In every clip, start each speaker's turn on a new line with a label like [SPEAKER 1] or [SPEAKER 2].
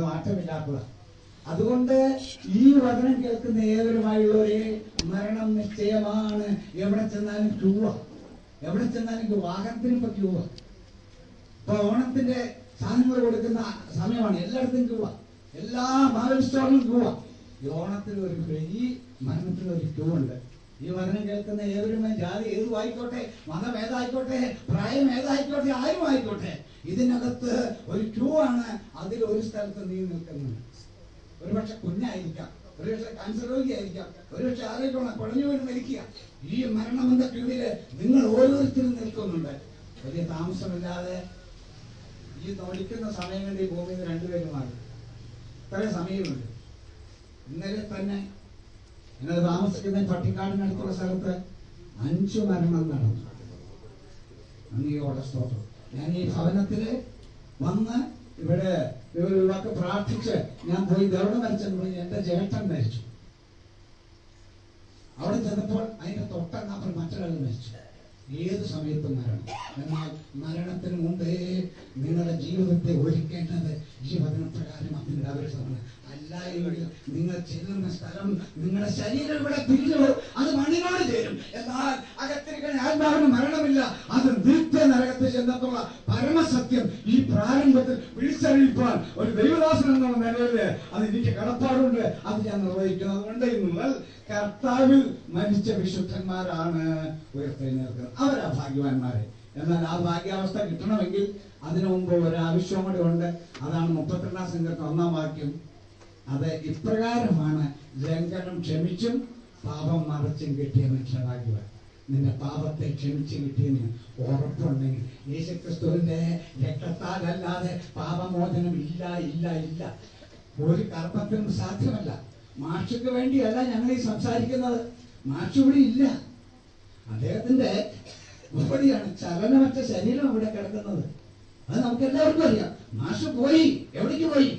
[SPEAKER 1] മാറ്റമില്ലാത്തതാണ്. അതുകൊണ്ട് ഈ വചനം കേൾക്കുന്ന ഏവരുമായുള്ളവരെ മരണം നിശ്ചയമാണ്. എവിടെ ചെന്നാലും ക്യൂവാ, എവിടെ ചെന്നാലും വാഹനത്തിന് ഇപ്പൊ ക്യൂവാ. ഇപ്പൊ ഓണത്തിന്റെ സാധനങ്ങൾ കൊടുക്കുന്ന സമയമാണ്, എല്ലായിടത്തും ക്യൂവാ, എല്ലാ മാവൽ സ്റ്റോറിലും ക്യൂവാ. ഈ ഓണത്തിന് ഒരു ഈ മരണത്തിന് ഒരു ക്യൂ ഉണ്ട്. ഈ വചനം കേൾക്കുന്ന ഏവരുമായി ജാതി ഏതും ആയിക്കോട്ടെ, മതം ഏതായിക്കോട്ടെ, പ്രായം ഏതായിക്കോട്ടെ, ആരും ആയിക്കോട്ടെ, ഇതിനകത്ത് ഒരു ക്യൂ ആണ്. അതിൽ ഒരു സ്ഥലത്ത് നീ നിൽക്കുന്നുണ്ട്. ഒരുപക്ഷെ കുഞ്ഞായിരിക്കാം, ഒരുപക്ഷെ ക്യാൻസർ രോഗിയായിരിക്കാം, ഒരുപക്ഷെ ആരോഗ്യമാണ് കുഴഞ്ഞു വീണ് മരിക്കുക. ഈ മരണമെന്ന ക്യൂവില് നിങ്ങൾ ഓരോരുത്തരും നിൽക്കുന്നുണ്ട്. വലിയ താമസമില്ലാതെ ഈ നോടിക്കുന്ന സമയം കൊണ്ട് ഈ ഭൂമിയിൽ രണ്ടുപേരും മാറി. ഇത്രയും സമയമുണ്ട്. ഇന്നലെ തന്നെ ഞങ്ങൾ താമസിക്കുന്ന പട്ടിക്കാടിനടുത്തുള്ള സ്ഥലത്ത് 5 മരണം നടന്നു. നന്ദിയോടെ സ്തോത്രം. ഞാൻ ഈ ഭവനത്തില് വന്ന് ഇവിടെ ഒരു വാക്ക് പ്രാർത്ഥിച്ച് ഞാൻ പോയി ദൗഡം മരിച്ചെന്ന് പറഞ്ഞ് എന്റെ ജേഷ്ഠൻ മരിച്ചു. അവിടെ ചെന്നപ്പോൾ അതിന്റെ തൊട്ടങ്ങാപ്പുറം മറ്റൊരാൾ മരിച്ചു. ഏത് സമയത്തും മരണം. എന്നാൽ മരണത്തിന് മുമ്പേ നിങ്ങളുടെ ജീവിതത്തെ ഒരുക്കേണ്ടത് ഈ വചനപ്രകാരം അതിൻ്റെ ആവശ്യമാണ്. അല്ല എങ്കിൽ നിങ്ങൾ ചെല്ലുന്ന സ്ഥലം, നിങ്ങളുടെ ശരീരം ഇവിടെ പിരിഞ്ഞു, അത് മണ്ണിനോട് ചേരും. എന്നാൽ അകത്തിരിക്കുന്ന ആത്മാവിന് മരണമില്ല. അത് നിത്യ നരകത്തിൽ ചെന്നെത്തുള്ള പരമസത്യം ഈ പ്രാരംഭത്തിൽ വിളിച്ചറിയിപ്പാൻ ഒരു ദൈവദാസൻ എന്നുള്ള നിലയിൽ അത് എനിക്ക് കടപ്പാടുണ്ട്. അത് ഞാൻ നിർവഹിക്കുന്നത്. അതുകൊണ്ട് ഇന്ന് കർത്താവിൽ മരിച്ച വിശുദ്ധന്മാരാണ് ഉയർത്തെഴുന്നേൽക്കുന്നത്. അവരാ ഭാഗ്യവാന്മാരെ. എന്നാൽ ആ ഭാഗ്യാവസ്ഥ കിട്ടണമെങ്കിൽ അതിനു മുമ്പ് ഒരാവശ്യം കൂടെ ഉണ്ട്. അതാണ് 32-ാം സംഘത്തെ 1-ാം വാക്യം. അത് ഇപ്രകാരമാണ്: ലംഘനം ക്ഷമിച്ചും പാപം മറച്ചും കിട്ടിയ മനുഷ്യനാകുക. നിന്റെ പാപത്തെ ക്ഷമിച്ച് കിട്ടിയതിന് ഉറപ്പുണ്ടെങ്കിൽ യേശുക്രിസ്തുവിന്റെ രക്തത്താലല്ലാതെ പാപമോചനം ഇല്ല, ഇല്ല, ഇല്ല. ഒരു കർമ്മത്തിനും സാധ്യമല്ല. മാഷുക്ക് വേണ്ടിയല്ല ഞങ്ങൾ ഈ സംസാരിക്കുന്നത്. മാഷ് ഇവിടെ ഇല്ല. അദ്ദേഹത്തിന്റെ ബോഡിയാണ്, ചലനമറ്റ ശരീരം ഇവിടെ കിടക്കുന്നത്. അത് നമുക്ക് എല്ലാവർക്കും അറിയാം. മാഷ് പോയി. എവിടേക്ക് പോയി?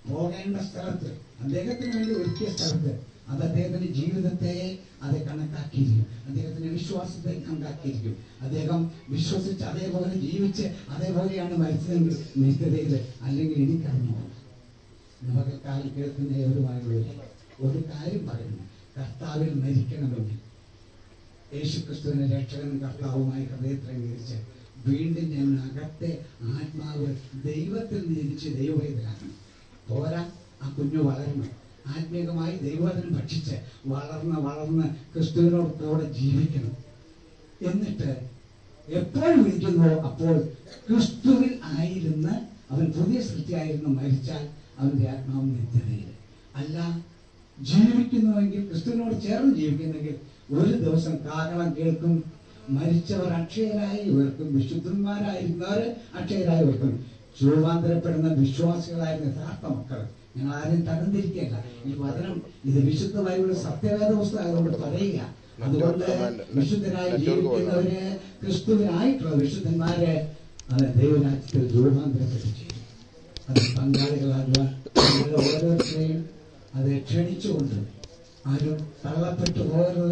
[SPEAKER 1] പോകേണ്ട സ്ഥലത്ത്, അദ്ദേഹത്തിന് വേണ്ടി ഒരുക്കിയ സ്ഥലത്ത്. അത് അദ്ദേഹത്തിന്റെ ജീവിതത്തെ അത് കണക്കാക്കിയിരിക്കും. അദ്ദേഹത്തിന്റെ വിശ്വാസത്തെ കണക്കാക്കിയിരിക്കും. അദ്ദേഹം വിശ്വസിച്ച് അതേപോലെ ജീവിച്ച് അതേപോലെയാണ് മരിച്ചതെങ്കിൽ നിത്യതയിൽ, അല്ലെങ്കിൽ എനിക്കറിഞ്ഞു. നമുക്ക് കാലം കേൾക്കുന്ന ഏവരുമായുള്ള ഒരു കാര്യം പറയുന്നു: കർത്താവിൽ മരിക്കണമെങ്കിൽ യേശുക്രിസ്തുവിനെ രക്ഷകനും കർത്താവുമായി ഹൃദയത്തിൽ അംഗീകരിച്ച് വീണ്ടും ഞാൻ അകത്തെ ആത്മാവ് ദൈവത്തിൽ ജനിച്ച് ദൈവവേദനാക്കണം. പോരാ, ആ കുഞ്ഞു വളരണം. ആത്മീയമായി ദൈവവചനം ഭക്ഷിച്ച് വളർന്ന് ക്രിസ്തുവിനോട് കൂടെ ജീവിക്കണം. എന്നിട്ട് എപ്പോഴും ഇരിക്കുന്നോ അപ്പോൾ ക്രിസ്തുവിൽ ആയിരുന്ന് അവൻ പുതിയ സൃഷ്ടിയായിരുന്നു മരിച്ചാൽ അവന്റെ ആത്മാവ് നിത്യതയിൽ. അല്ല, ജീവിക്കുന്നുവെങ്കിൽ ക്രിസ്തുവിനോട് ചേർന്ന് ജീവിക്കുന്നെങ്കിൽ ഒരു ദിവസം കാഹളം കേൾക്കും, മരിച്ചവർ അക്ഷയരായി ഉയർക്കും, വിശുദ്ധന്മാരായിരുന്നവർ അക്ഷയരായി ഉയർക്കും. രൂപാന്തരപ്പെടുന്ന വിശ്വാസികളായിരുന്ന യഥാർത്ഥ മക്കൾ. ഞങ്ങൾ ആരും തരംതിരിക്കല്ല. ഈ വചനം ഇത് വിശുദ്ധമായുള്ള സത്യവേദ പുസ്തകം അതുകൊണ്ട് പറയുക. അതുകൊണ്ട് വിശുദ്ധരായി ജീവിക്കുന്നവര്, ക്രിസ്തുവിനായിട്ടുള്ള വിശുദ്ധന്മാരെ അത് ദൈവരാജ്യത്തിൽ രൂപാന്തരപ്പെട്ട് ചെയ്യും. അത് പങ്കാളികളാകുവാൻ ഓരോരുത്തരെയും അത് ക്ഷണിച്ചുകൊണ്ട് ആരും തള്ളപ്പെട്ടു പോകരുത്.